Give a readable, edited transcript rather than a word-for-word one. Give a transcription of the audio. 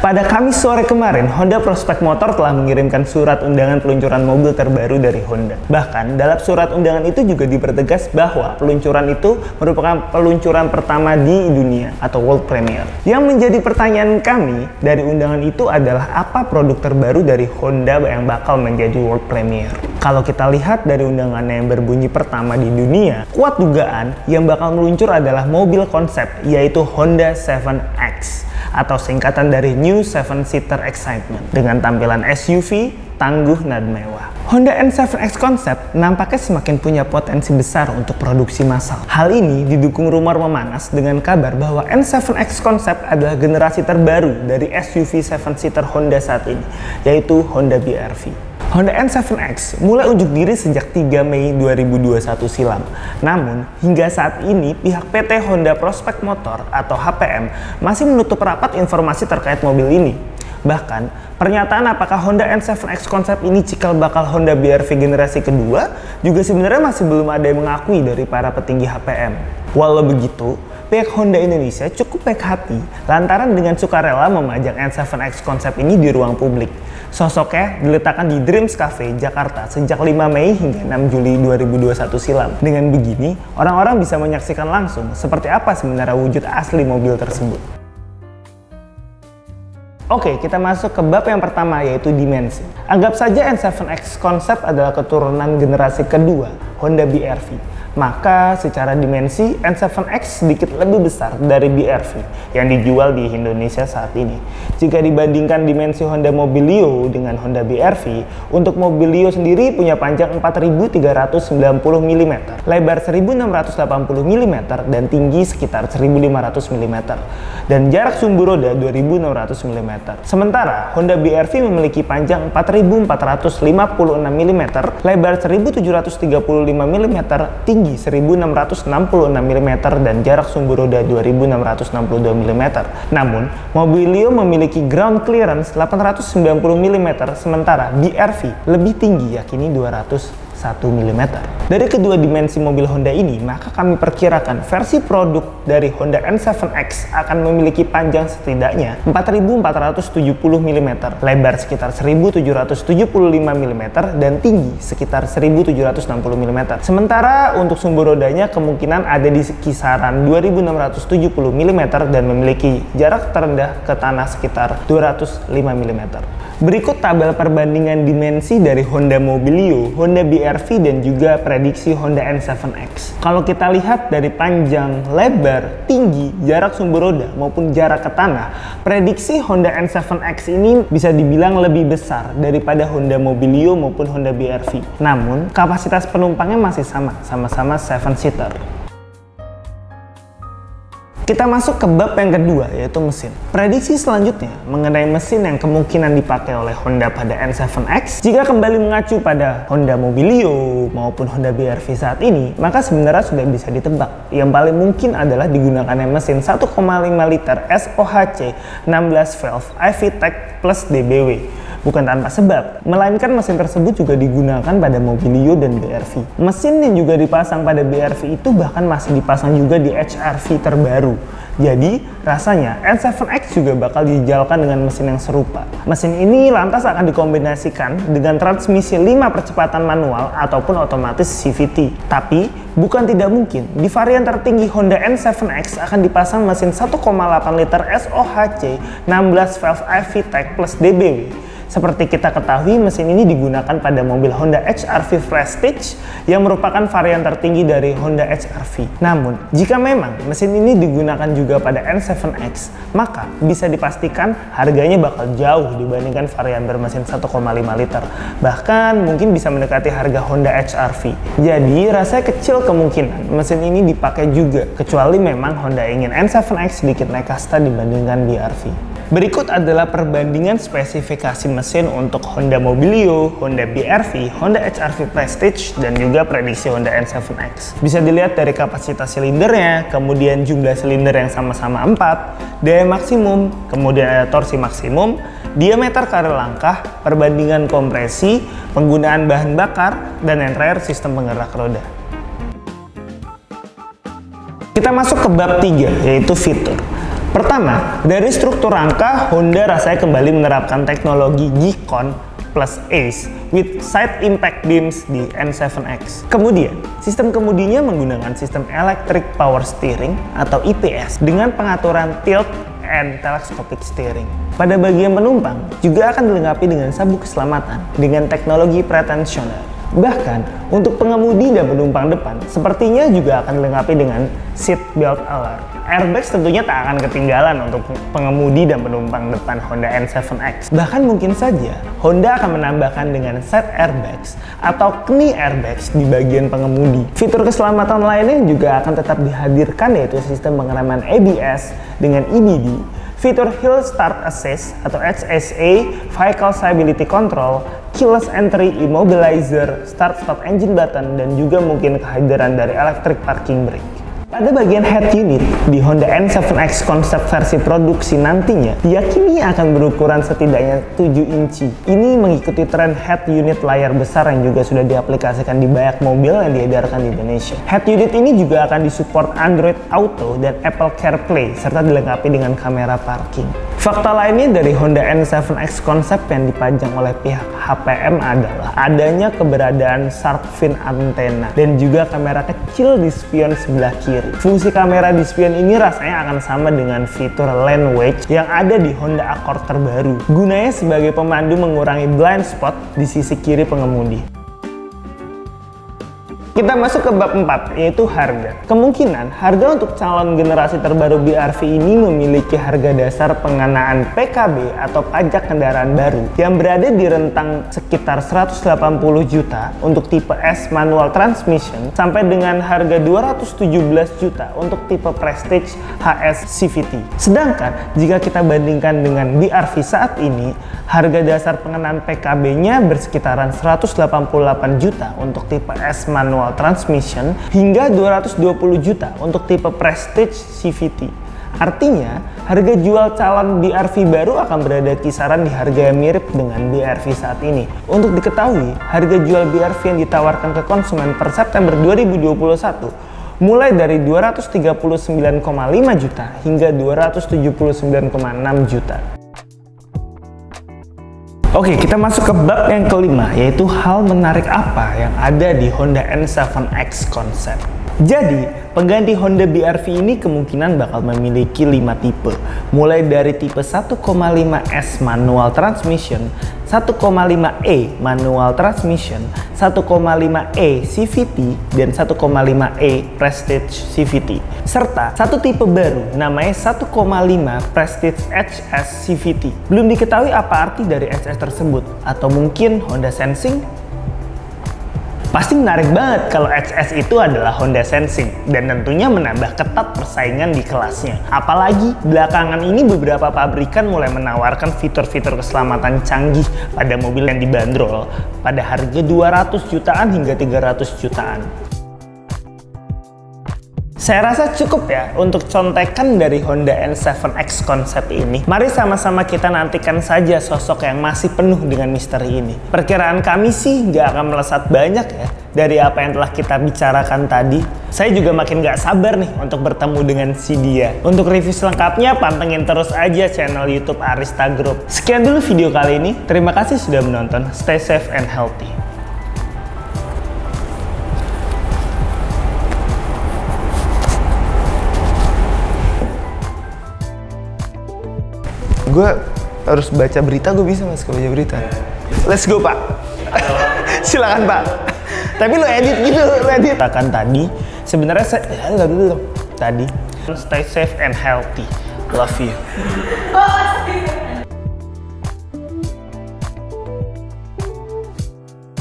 Pada Kamis sore kemarin, Honda Prospect Motor telah mengirimkan surat undangan peluncuran mobil terbaru dari Honda. Bahkan, dalam surat undangan itu juga dipertegas bahwa peluncuran itu merupakan peluncuran pertama di dunia atau world premiere. Yang menjadi pertanyaan kami dari undangan itu adalah apa produk terbaru dari Honda yang bakal menjadi world premiere. Kalau kita lihat dari undangannya yang berbunyi pertama di dunia, kuat dugaan yang bakal meluncur adalah mobil konsep, yaitu Honda 7X. Atau singkatan dari New 7-Seater Excitement dengan tampilan SUV, tangguh, dan mewah. Honda N7X Concept nampaknya semakin punya potensi besar untuk produksi massal. Hal ini didukung rumor memanas dengan kabar bahwa N7X Concept adalah generasi terbaru dari SUV 7-seater Honda saat ini, yaitu Honda BR-V. Honda N7X mulai unjuk diri sejak 3 Mei 2021 silam. Namun, hingga saat ini pihak PT Honda Prospect Motor atau HPM masih menutup rapat informasi terkait mobil ini. Bahkan, pernyataan apakah Honda N7X Concept ini cikal bakal Honda BR-V generasi kedua juga sebenarnya masih belum ada yang mengakui dari para petinggi HPM. Walau begitu, pihak Honda Indonesia cukup baik hati lantaran dengan sukarela memajang N7X Concept ini di ruang publik. Sosoknya diletakkan di Dreams Cafe, Jakarta sejak 5 Mei hingga 6 Juli 2021 silam. Dengan begini, orang-orang bisa menyaksikan langsung seperti apa sebenarnya wujud asli mobil tersebut. Oke, kita masuk ke bab yang pertama, yaitu dimensi. Anggap saja N7X Concept adalah keturunan generasi kedua Honda BR-V. Maka secara dimensi N7X sedikit lebih besar dari BR-V yang dijual di Indonesia saat ini. Jika dibandingkan dimensi Honda Mobilio dengan Honda BR-V, untuk Mobilio sendiri punya panjang 4390 mm, lebar 1680 mm, dan tinggi sekitar 1500 mm, dan jarak sumbu roda 2600 mm. Sementara Honda BR-V memiliki panjang 4456 mm, lebar 1735 mm, tinggi 1666 mm, dan jarak sumbu roda 2662 mm. Namun, Mobilio memiliki ground clearance 890 mm, sementara BR-V lebih tinggi yakni 201 mm. Dari kedua dimensi mobil Honda ini, maka kami perkirakan versi produk dari Honda N7X akan memiliki panjang setidaknya 4470 mm, lebar sekitar 1775 mm, dan tinggi sekitar 1760 mm. Sementara untuk sumbu rodanya kemungkinan ada di kisaran 2670 mm dan memiliki jarak terendah ke tanah sekitar 205 mm. Berikut tabel perbandingan dimensi dari Honda Mobilio, Honda BR-V, dan juga prediksi Honda N7X. Kalau kita lihat dari panjang, lebar, tinggi, jarak sumbu roda maupun jarak ke tanah, prediksi Honda N7X ini bisa dibilang lebih besar daripada Honda Mobilio maupun Honda BR-V. Namun, kapasitas penumpangnya masih sama-sama 7-seater. Kita masuk ke bab yang kedua, yaitu mesin. Prediksi selanjutnya mengenai mesin yang kemungkinan dipakai oleh Honda pada N7X, jika kembali mengacu pada Honda Mobilio maupun Honda BR-V saat ini, maka sebenarnya sudah bisa ditebak. Yang paling mungkin adalah digunakannya mesin 1,5 liter SOHC 16 valve i-VTEC plus DBW. Bukan tanpa sebab, melainkan mesin tersebut juga digunakan pada Mobilio dan BR-V. Mesin yang juga dipasang pada BR-V itu bahkan masih dipasang juga di HR-V terbaru. Jadi, rasanya N7X juga bakal dijalankan dengan mesin yang serupa. Mesin ini lantas akan dikombinasikan dengan transmisi 5 percepatan manual ataupun otomatis CVT. Tapi, bukan tidak mungkin, di varian tertinggi Honda N7X akan dipasang mesin 1,8 liter SOHC 16 valve i-VTEC plus DBW. Seperti kita ketahui, mesin ini digunakan pada mobil Honda HR-V Prestige yang merupakan varian tertinggi dari Honda HR-V. Namun, jika memang mesin ini digunakan juga pada N7X, maka bisa dipastikan harganya bakal jauh dibandingkan varian bermesin 1,5 liter. Bahkan mungkin bisa mendekati harga Honda HR-V. Jadi, rasanya kecil kemungkinan mesin ini dipakai juga, kecuali memang Honda ingin N7X sedikit naik kasta dibandingkan BR-V. Berikut adalah perbandingan spesifikasi mesin untuk Honda Mobilio, Honda BR-V, Honda HR-V Prestige, dan juga prediksi Honda N7X. Bisa dilihat dari kapasitas silindernya, kemudian jumlah silinder yang sama-sama 4, daya maksimum, kemudian ada torsi maksimum, diameter karir langkah, perbandingan kompresi, penggunaan bahan bakar, dan yang terakhir sistem penggerak roda. Kita masuk ke bab 3, yaitu fitur. Pertama, dari struktur rangka, Honda rasanya kembali menerapkan teknologi G-Con plus ACE with side impact beams di N7X. Kemudian, sistem kemudinya menggunakan sistem electric power steering atau EPS dengan pengaturan tilt and telescopic steering. Pada bagian penumpang, juga akan dilengkapi dengan sabuk keselamatan dengan teknologi pretensioner. Bahkan, untuk pengemudi dan penumpang depan, sepertinya juga akan dilengkapi dengan seat belt alert. Airbags tentunya tak akan ketinggalan untuk pengemudi dan penumpang depan Honda N7X. Bahkan mungkin saja, Honda akan menambahkan dengan side airbags atau knee airbags di bagian pengemudi. Fitur keselamatan lainnya juga akan tetap dihadirkan, yaitu sistem pengereman ABS dengan EBD, fitur Hill Start Assist atau HSA, Vehicle Stability Control, keyless entry immobilizer, start-stop engine button, dan juga mungkin kehadiran dari electric parking brake. Pada bagian head unit, di Honda N7X konsep versi produksi nantinya diyakini akan berukuran setidaknya 7 inci. Ini mengikuti tren head unit layar besar yang juga sudah diaplikasikan di banyak mobil yang diedarkan di Indonesia. Head unit ini juga akan disupport Android Auto dan Apple CarPlay, serta dilengkapi dengan kamera parking. Fakta lainnya dari Honda N7X konsep yang dipajang oleh pihak HPM adalah adanya keberadaan shark fin antena dan juga kamera kecil di spion sebelah kiri. Fungsi kamera di spion ini rasanya akan sama dengan fitur lane wedge yang ada di Honda Accord terbaru. Gunanya sebagai pemandu mengurangi blind spot di sisi kiri pengemudi. Kita masuk ke bab 4, yaitu harga. Kemungkinan harga untuk calon generasi terbaru BRV ini memiliki harga dasar pengenaan PKB atau pajak kendaraan baru yang berada di rentang sekitar 180 juta untuk tipe S manual transmission sampai dengan harga 217 juta untuk tipe Prestige HS CVT. Sedangkan jika kita bandingkan dengan BRV saat ini, harga dasar pengenaan PKB-nya bersekitaran 188 juta untuk tipe S manual transmission hingga 220 juta untuk tipe Prestige CVT. Artinya, harga jual calon BRV baru akan berada kisaran di harga yang mirip dengan BRV saat ini. Untuk diketahui, harga jual BRV yang ditawarkan ke konsumen per September 2021 mulai dari 239,5 juta hingga 279,6 juta. Oke, kita masuk ke bab yang kelima, yaitu hal menarik apa yang ada di Honda N7X konsep. Jadi, pengganti Honda BRV ini kemungkinan bakal memiliki 5 tipe, mulai dari tipe 1,5S manual transmission, 1,5E manual transmission, 1,5E CVT, dan 1,5E Prestige CVT. Serta satu tipe baru namanya 1,5 Prestige HS CVT. Belum diketahui apa arti dari HS tersebut, atau mungkin Honda Sensing? Pasti menarik banget kalau HS itu adalah Honda Sensing dan tentunya menambah ketat persaingan di kelasnya. Apalagi belakangan ini beberapa pabrikan mulai menawarkan fitur-fitur keselamatan canggih pada mobil yang dibanderol pada harga 200 jutaan hingga 300 jutaan. Saya rasa cukup ya untuk contekan dari Honda N7X konsep ini. Mari sama-sama kita nantikan saja sosok yang masih penuh dengan misteri ini. Perkiraan kami sih nggak akan melesat banyak ya dari apa yang telah kita bicarakan tadi. Saya juga makin nggak sabar nih untuk bertemu dengan si dia. Untuk review selengkapnya pantengin terus aja channel YouTube Arista Group. Sekian dulu video kali ini. Terima kasih sudah menonton. Stay safe and healthy. Gue harus baca berita, gue bisa mas baca berita. Let's go pak. Silakan pak. Tapi lo edit gitu, lo edit. Katakan tadi, sebenarnya saya tadi stay safe and healthy. Love you.